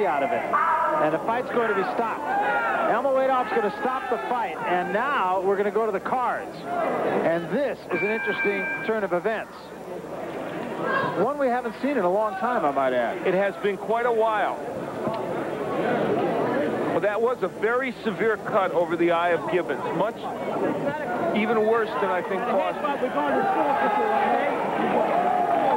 out of it, and the fight's going to be stopped. Elmo Adolph's going to stop the fight, and now we're going to go to the cards. And this is an interesting turn of events. One we haven't seen in a long time, I might add. It has been quite a while. Well, that was a very severe cut over the eye of Gibbins. Much even worse than I think Foster.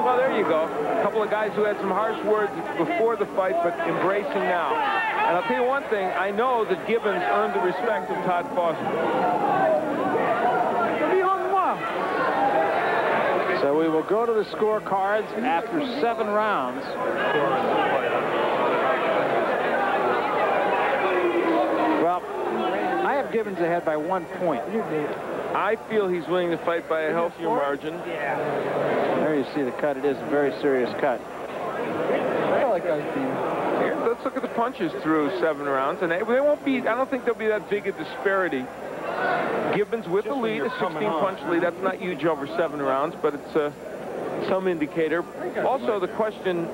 Well, there you go. A couple of guys who had some harsh words before the fight, but embracing now. And I'll tell you one thing. I know that Gibbins earned the respect of Todd Foster. So we will go to the scorecards after 7 rounds. Well, I have Gibbins ahead by 1 point. I feel he's winning the fight by a healthier margin. There you see the cut. It is a very serious cut. Here, let's look at the punches through 7 rounds, and they won't be. I don't think there'll be that big a disparity. Gibbins with the lead, a 16-punch lead. That's not huge over 7 rounds, but it's some indicator. Also, the question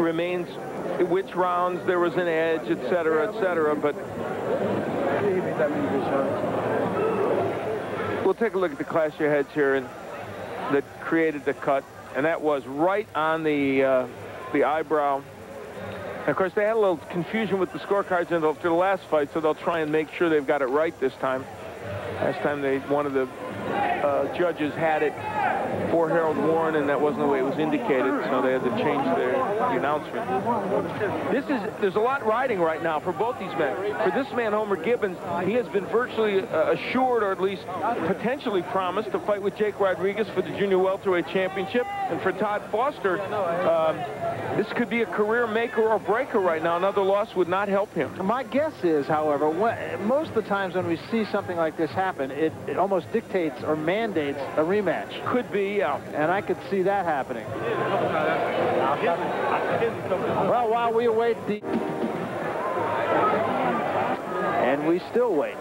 remains which rounds there was an edge, etc., etc. But we'll take a look at the clash of heads here and that created the cut, and that was right on the eyebrow. And of course, they had a little confusion with the scorecards after the last fight, so they'll try and make sure they've got it right this time. Last time, one of the judges had it for Harold Warren, and that wasn't the way it was indicated, so they had to change the announcement. There's a lot riding right now for both these men. For this man, Homer Gibbons, he has been virtually assured, or at least potentially promised, to fight with Jake Rodriguez for the Junior Welterweight Championship. And for Todd Foster, this could be a career maker or breaker right now. Another loss would not help him. My guess is, however, most of the times when we see something like this happen, it almost dictates or mandates a rematch. Could be, yeah. And I could see that happening. Well, while we await and we still wait.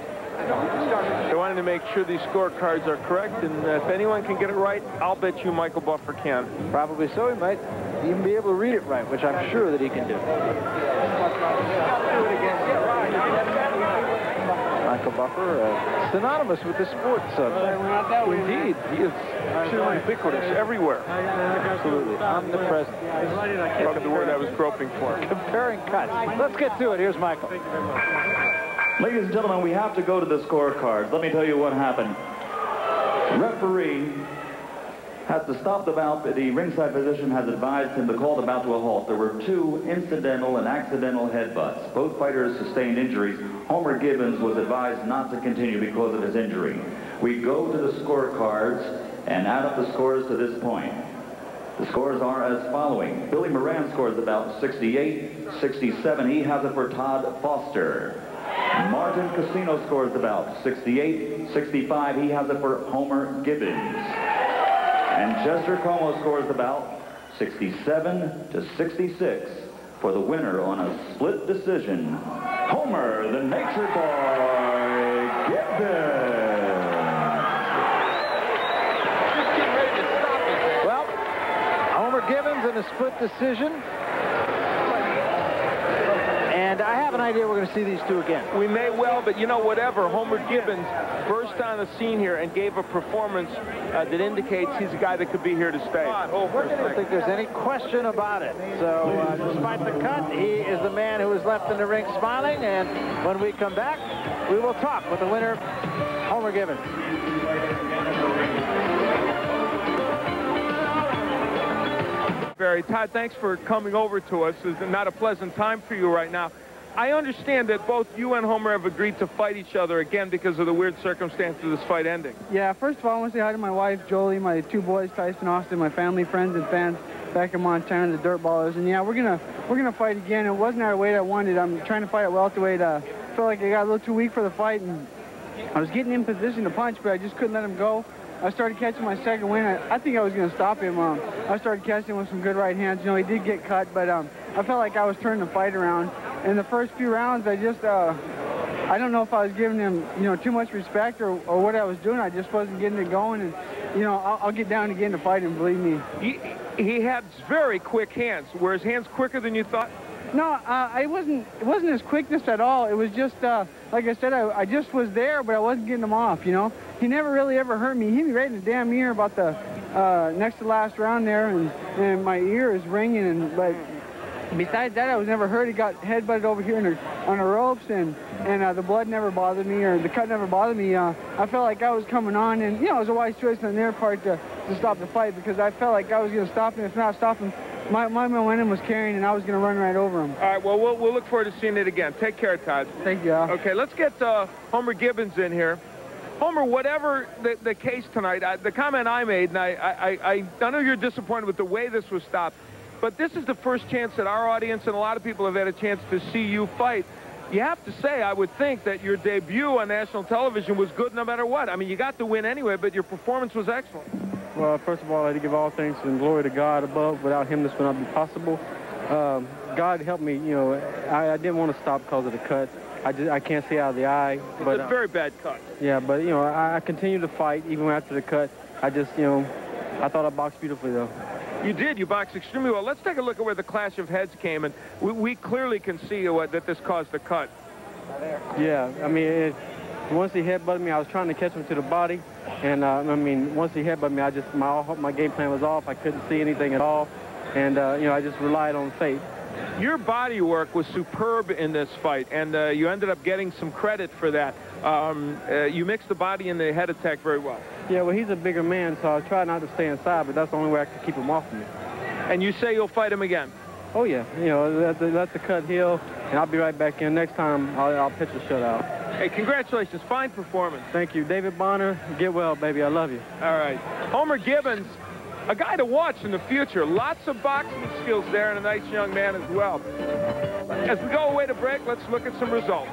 They wanted to make sure these scorecards are correct, and if anyone can get it right, I'll bet you Michael Buffer can. Probably so. He might even be able to read it right, which I'm sure that he can do. Michael Buffer, synonymous with the sport subject. Indeed, he is ubiquitous everywhere. Absolutely, omnipresent. Probably the word I was groping for. Comparing cuts. Let's get to it. Here's Michael. Ladies and gentlemen, we have to go to the scorecards. Let me tell you what happened. Referee has to stop the bout. The ringside physician has advised him to call the bout to a halt. There were 2 incidental and accidental headbutts. Both fighters sustained injuries. Homer Gibbons was advised not to continue because of his injury. We go to the scorecards and add up the scores to this point. The scores are as following. Billy Moran scores about 68-67. He has it for Todd Foster. Martin Casino scores about 68-65. He has it for Homer Gibbons. And Chester Como scores about 67-66 for the winner on a split decision, Homer, the Nature Boy, Gibbons. Well, Homer Gibbons in a split decision. And I have an idea we're going to see these 2 again. We may well, but you know, whatever. Homer Gibbons burst on the scene here and gave a performance that indicates he's a guy that could be here to stay. I don't think there's any question about it. So, despite the cut, he is the man who is left in the ring smiling. And when we come back, we will talk with the winner, Homer Gibbons. Todd, thanks for coming over to us. It's not a pleasant time for you right now. I understand that both you and Homer have agreed to fight each other again because of the weird circumstances of this fight ending. Yeah, first of all, I want to say hi to my wife, Jolie, my 2 boys, Tyson, Austin, my family, friends, and fans back in Montana, the Dirt Ballers. And yeah, we're gonna fight again. It wasn't our weight I wanted. I'm trying to fight at welterweight. Felt like I got a little too weak for the fight, and I was getting in position to punch, but I just couldn't let him go. I started catching my second win. I think I was going to stop him. I started catching with some good right hands. You know, he did get cut, but I felt like I was turning the fight around. In the first few rounds, I don't know if I was giving him, you know, too much respect or what I was doing. I just wasn't getting it going. And, you know, I'll get down again to fight him, believe me. He had very quick hands. Were his hands quicker than you thought? No, it wasn't his quickness at all. It was just, like I said, I just was there, but I wasn't getting him off, you know. He never really ever hurt me. He hit me right in the damn ear about the next to last round there, and my ear is ringing. But besides that, I was never hurt. He got headbutted over here on the ropes, and the blood never bothered me, or the cut never bothered me. I felt like I was coming on, and, you know, it was a wise choice on their part to stop the fight, because I felt like I was going to stop him. If not stop him, my momentum was carrying, and I was going to run right over him. All right, well, we'll look forward to seeing it again. Take care, Todd. Thank you, Al. Okay, let's get Homer Gibbins in here. Homer, whatever the case tonight, the comment I made, and I know you're disappointed with the way this was stopped, but this is the first chance that our audience and a lot of people have had a chance to see you fight. You have to say, I would think, that your debut on national television was good no matter what. I mean, you got the win anyway, but your performance was excellent. Well, first of all, I'd like to give all thanks and glory to God above. Without him, this would not be possible. God helped me. You know, I didn't want to stop because of the cut. I can't see out of the eye. It's a very bad cut. Yeah, but, you know, I continued to fight even after the cut. I just, you know, I thought I boxed beautifully, though. You did. You boxed extremely well. Let's take a look at where the clash of heads came, and we clearly can see that this caused the cut. Yeah, I mean, once he headbutted me, I was trying to catch him to the body, and I mean, once he headbutted me, my game plan was off. I couldn't see anything at all, and you know, I just relied on fate. Your body work was superb in this fight, and you ended up getting some credit for that. You mixed the body and the head attack very well. Yeah, well, he's a bigger man, so I tried not to stay inside, but that's the only way I could keep him off of me. And you say you'll fight him again? Oh, yeah. You know, let the cut heal, and I'll be right back in. Next time, I'll pitch a shutout. Hey, congratulations. Fine performance. Thank you. David Bonner, get well, baby. I love you. All right. Homer Gibbins, a guy to watch in the future. Lots of boxing skills there, and a nice young man as well. As we go away to break, let's look at some results.